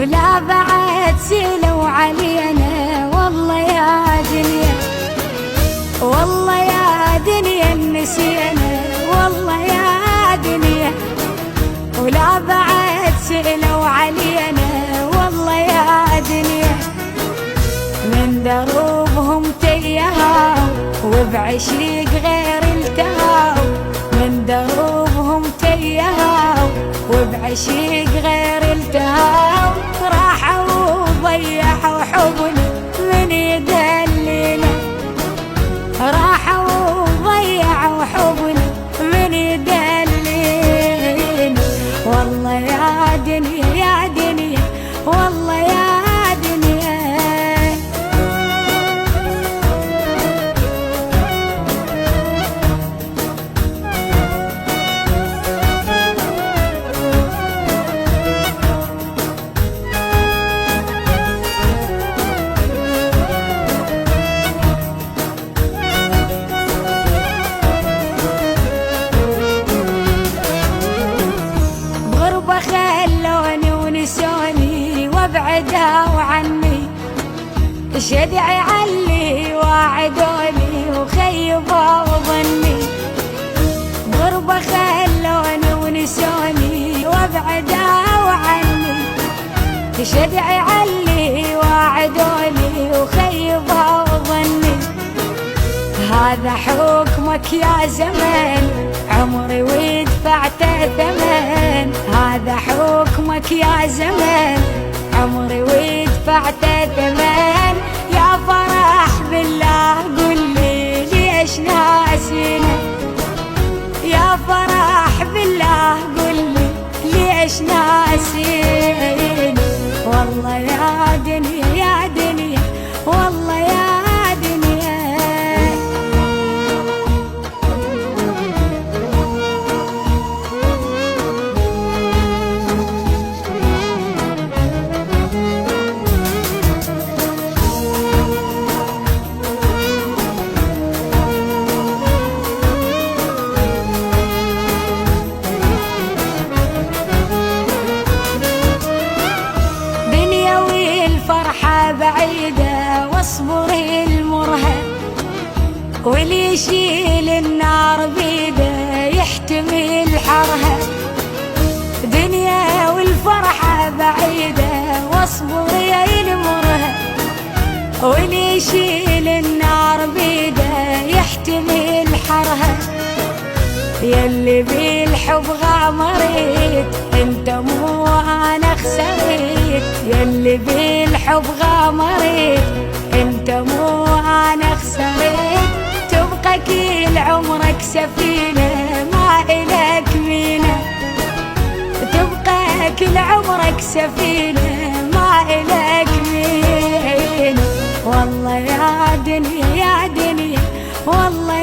ولا بعد سلوا علينا. والله يا دنيا، والله يا دنيا نسينا. والله يا دنيا، ولا بعد سلوا علينا. والله يا دنيا، من دروبهم تيهوا وبعشيق غير التهوا. من دروبهم تيهوا وبعشيق غير التهوا. راحوا وضيعوا حبنا من يدلنا. راحوا وضيعوا حبنا من يدلنا. والله يا دنيا يا دنيا، والله يا دنيا. خلوني ونسوني وابعدوا عني. شدعي علي واعدوني وخيبوا ظني. غربة خلوني ونسوني وابعدوا عني. شدعي علي واعدوني وخيبوا ظني. هذا حكمك يا زمان، عمري ودفعته ثمن. هذا حكمك يا زمان، عمري ودفعته ثمن. يا فرح بالله قل لي ليش ناسينا. يا فرح بالله قل لي ليش ناسينا. والله يا دنيا يا دنيا، والله يا دنيا. الفرحة بعيدة واصبر المرهق. واللي يشيل النار بيده يحتمل حرها. دنيا والفرحة بعيدة واصبر المرهق. واللي يشيل النار بيده يحتمل حرها. يلي بالحب غامريت انت مو انا خسريت. يلي بالحب غامريت انت مو انا خسريت. تبقى كل عمرك سفينة ما إلك مينا. تبقى كل عمرك سفينة ما إلك مينا. والله يا دنيا يا دنيا، والله